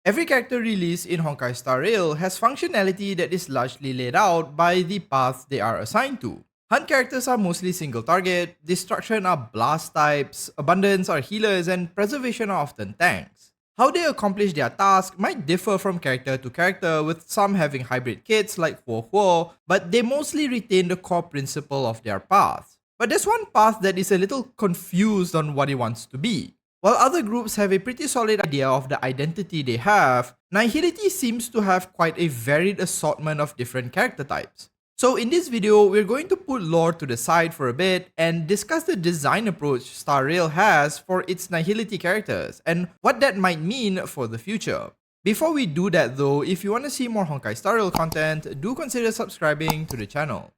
Every character released in Honkai Star Rail has functionality that is largely laid out by the paths they are assigned to. Hunt characters are mostly single target, destruction are blast types, abundance are healers, and preservation are often tanks. How they accomplish their task might differ from character to character, with some having hybrid kits like Huo Huo, but they mostly retain the core principle of their path. But there's one path that is a little confused on what it wants to be. While other groups have a pretty solid idea of the identity they have, Nihility seems to have quite a varied assortment of different character types. So in this video, we're going to put lore to the side for a bit and discuss the design approach Star Rail has for its Nihility characters and what that might mean for the future. Before we do that though, if you want to see more Honkai Star Rail content, do consider subscribing to the channel.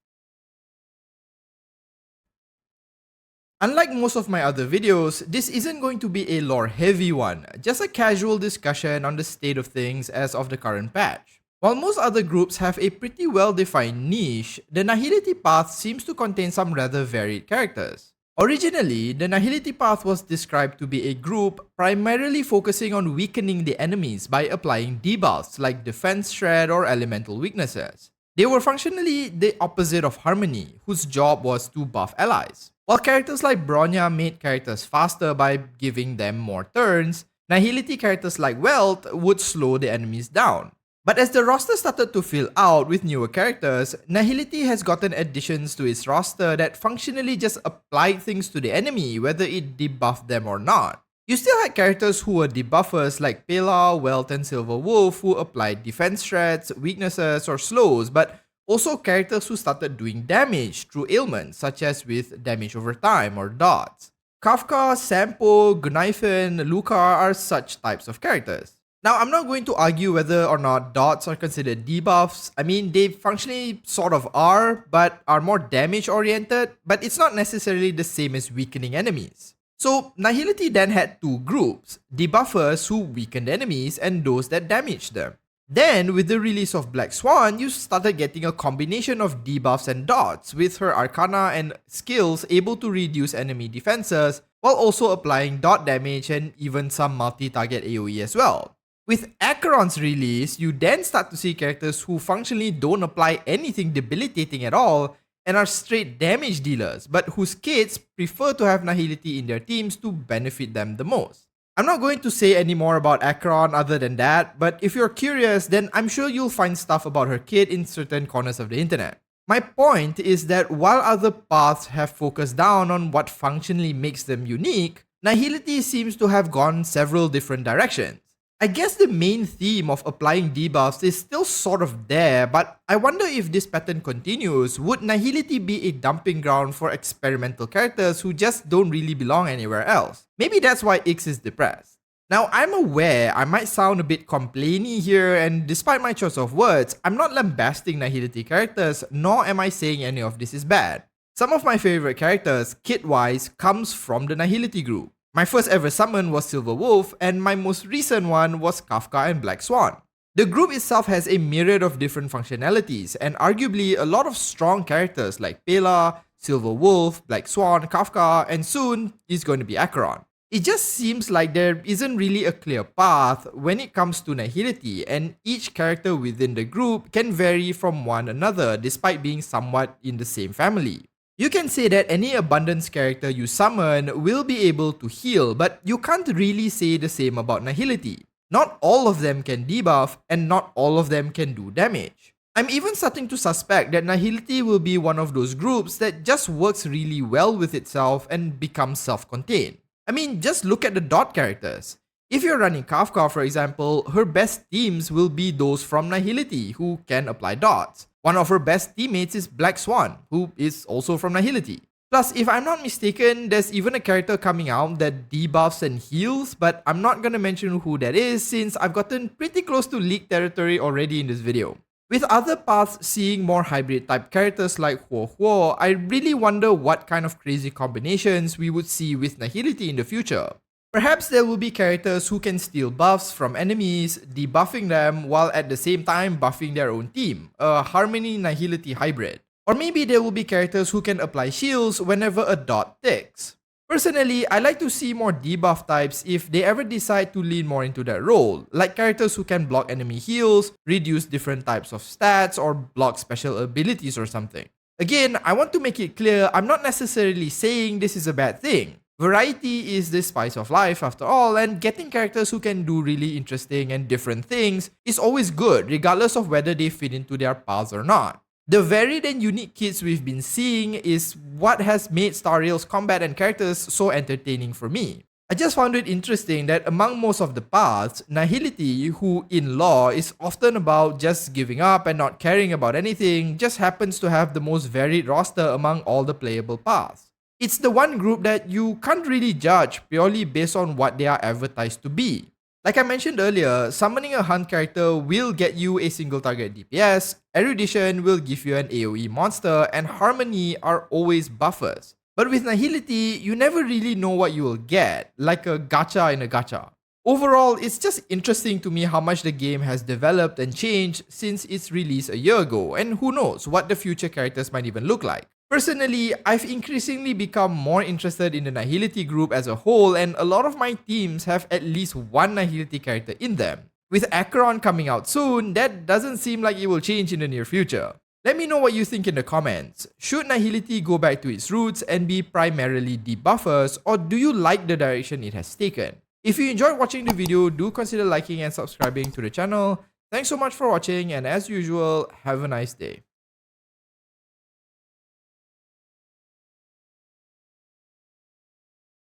Unlike most of my other videos, this isn't going to be a lore heavy one, just a casual discussion on the state of things as of the current patch. While most other groups have a pretty well defined niche, the Nihility path seems to contain some rather varied characters. Originally, the Nihility path was described to be a group primarily focusing on weakening the enemies by applying debuffs like defense shred or elemental weaknesses. They were functionally the opposite of Harmony, whose job was to buff allies. While characters like Bronya made characters faster by giving them more turns, Nihility characters like Wealth would slow the enemies down. But as the roster started to fill out with newer characters, Nihility has gotten additions to its roster that functionally just applied things to the enemy, whether it debuffed them or not. You still had characters who were debuffers like Pela, Wealth, and Silver Wolf who applied defense shreds, weaknesses, or slows, but also characters who started doing damage through ailments, such as with damage over time or dots. Kafka, Sampo, Gunaifen, Luca are such types of characters. Now, I'm not going to argue whether or not dots are considered debuffs. I mean, they functionally sort of are, but are more damage oriented, but it's not necessarily the same as weakening enemies. So, Nihility then had two groups, debuffers who weakened enemies and those that damaged them. Then, with the release of Black Swan, you started getting a combination of debuffs and dots, with her arcana and skills able to reduce enemy defenses, while also applying dot damage and even some multi-target AoE as well. With Acheron's release, you then start to see characters who functionally don't apply anything debilitating at all and are straight damage dealers, but whose kits prefer to have Nihility in their teams to benefit them the most. I'm not going to say any more about Acheron other than that, but if you're curious, then I'm sure you'll find stuff about her kit in certain corners of the internet. My point is that while other paths have focused down on what functionally makes them unique, Nihility seems to have gone several different directions. I guess the main theme of applying debuffs is still sort of there, but I wonder if this pattern continues, would Nihility be a dumping ground for experimental characters who just don't really belong anywhere else? Maybe that's why Ix is depressed. Now, I'm aware I might sound a bit complainy here, and despite my choice of words, I'm not lambasting Nihility characters, nor am I saying any of this is bad. Some of my favorite characters, kit-wise, comes from the Nihility group. My first ever summon was Silver Wolf, and my most recent one was Kafka and Black Swan. The group itself has a myriad of different functionalities, and arguably a lot of strong characters like Pela, Silver Wolf, Black Swan, Kafka, and soon is going to be Acheron. It just seems like there isn't really a clear path when it comes to Nihility, and each character within the group can vary from one another despite being somewhat in the same family. You can say that any abundance character you summon will be able to heal, but you can't really say the same about Nihility. Not all of them can debuff, and not all of them can do damage. I'm even starting to suspect that Nihility will be one of those groups that just works really well with itself and becomes self-contained. I mean, just look at the dot characters. If you're running Kafka, for example, her best teams will be those from Nihility who can apply dots. One of her best teammates is Black Swan, who is also from Nihility. Plus, if I'm not mistaken, there's even a character coming out that debuffs and heals, but I'm not gonna mention who that is since I've gotten pretty close to leak territory already in this video. With other paths seeing more hybrid type characters like Huo Huo, I really wonder what kind of crazy combinations we would see with Nihility in the future. Perhaps there will be characters who can steal buffs from enemies, debuffing them while at the same time buffing their own team, a Harmony Nihility hybrid. Or maybe there will be characters who can apply shields whenever a dot ticks. Personally, I like to see more debuff types if they ever decide to lean more into that role, like characters who can block enemy heals, reduce different types of stats, or block special abilities or something. Again, I want to make it clear I'm not necessarily saying this is a bad thing. Variety is the spice of life after all, and getting characters who can do really interesting and different things is always good, regardless of whether they fit into their paths or not. The varied and unique kits we've been seeing is what has made Star Rail's combat and characters so entertaining for me. I just found it interesting that among most of the paths, Nihility, who in lore is often about just giving up and not caring about anything, just happens to have the most varied roster among all the playable paths. It's the one group that you can't really judge purely based on what they are advertised to be. Like I mentioned earlier, summoning a hunt character will get you a single target DPS, erudition will give you an AoE monster, and harmony are always buffers. But with Nihility, you never really know what you will get, like a gacha in a gacha. Overall, it's just interesting to me how much the game has developed and changed since its release a year ago, and who knows what the future characters might even look like. Personally, I've increasingly become more interested in the Nihility group as a whole, and a lot of my teams have at least one Nihility character in them. With Acheron coming out soon, that doesn't seem like it will change in the near future. Let me know what you think in the comments. Should Nihility go back to its roots and be primarily debuffers, or do you like the direction it has taken? If you enjoyed watching the video, do consider liking and subscribing to the channel. Thanks so much for watching, and as usual, have a nice day.